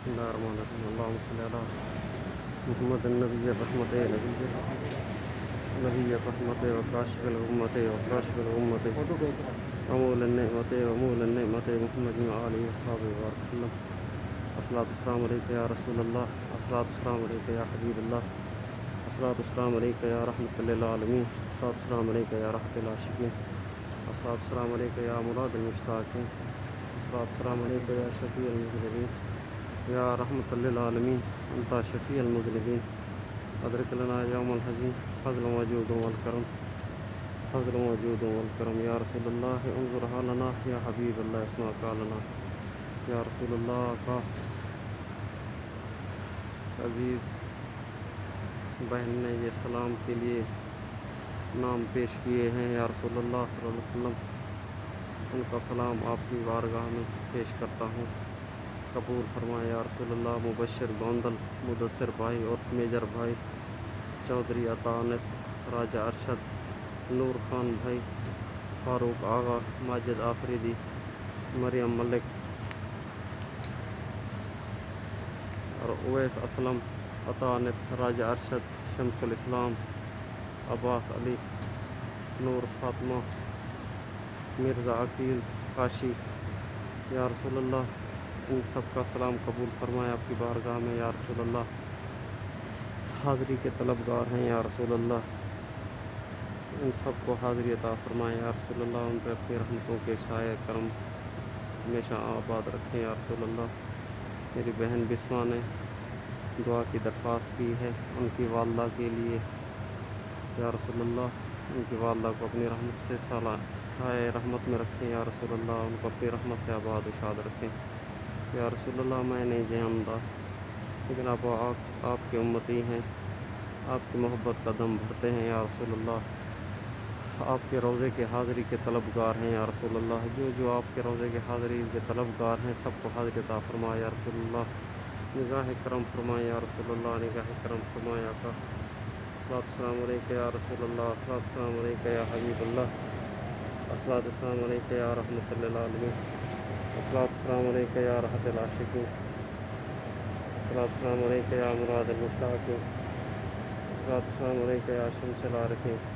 بسم الله الرحمن الرحيم اللهم صل على محمد النبي الرحمة نبي الرحمة وكاشف الأمة وكاشف الأمة ومولى النعمة ومولى النعمة محمد وآله وصحبه وبارك وسلم. الصلاة والسلام عليك يا رسول الله، الصلاة والسلام عليك يا حبيب الله، الصلاة والسلام عليك يا رحمة للعالمين، الصلاة والسلام عليك يا رحمة العاشقين، الصلاة والسلام عليك يا مراد المشتاقين، الصلاة والسلام عليك يا شفيع المذنبين يا رحمة للعالمين أنت شفيع المذنبين. أدرك لنا يوم الحزين فضل وجود والكرم، فضل وجود والكرم. يا رسول الله انظر حالنا، يا حبيب الله اسمع قالنا. یا رسول اللہ کا عزیز بہن نے یہ سلام کے لیے نام پیش کیے ہیں. یا رسول اللہ صلی اللہ علیہ وسلم ان کا سلام آپ کی بارگاہ میں پیش کرتا ہوں، قبول فرمائے. یا رسول اللہ مبشر گوندل، مدثر بھائی اور میجر بھائی، چودھری عطانت، راجہ ارشد، نور خان بھائی، فاروق آغا، ماجد آفریدی، مریم ملک اور اویس اسلم، عطانت، راجہ ارشد، شمس الاسلام، عباس علی، نور فاطمہ، مرزا عقیل، کاشی. یا رسول اللہ ان سب کا سلام قبول فرمائے آپ کی بارگاہ میں. یا رسول اللہ حاضری کے طلبگار ہیں. یا رسول اللہ ان سب کو حاضری عطا فرمائے. یا رسول اللہ ان پہ اپنی رحمتوں کے سائے کرم ہمیشہ آباد رکھیں. یا رسول اللہ میری بہن بسما نے دعا کی درخواست کی ہے ان کی والدہ کے لیے. یا رسول اللہ ان کی والدہ کو اپنی رحمت سے سائے رحمت میں رکھیں. یا رسول اللہ ان کو اپنی رحمت سے آباد و شاد رکھیں. یا رسول اللہ میں نہیں جانتا لیکن آپ کے امتی ہیں، آپ کی محبت کا دم بھرتے ہیں. یا رسول اللہ آپ کے روضے کے حاضری کے طلبگار ہیں. یا رسول اللہ جو آپ کے روضے کے حاضری کے طلبگار ہیں سب کو حاضری عطا فرمائے. یا رسول اللہ نگاہ کرم فرمائے. یا رسول اللہ نگاہ کرم فرمائے. آقا الصلاۃ والسلام علیک یا رسول اللہ، الصلاۃ والسلام علیک یا حبیب اللہ، الصلاۃ والسلام علیک یا رحمۃ للعالمین، الصلاۃ والسلام علیک یا رحمۃ العاشقین، الصلاۃ والسلام علیک یا مراد المشتاقین، الصلاۃ والسلام علیک یا شمس العارفین.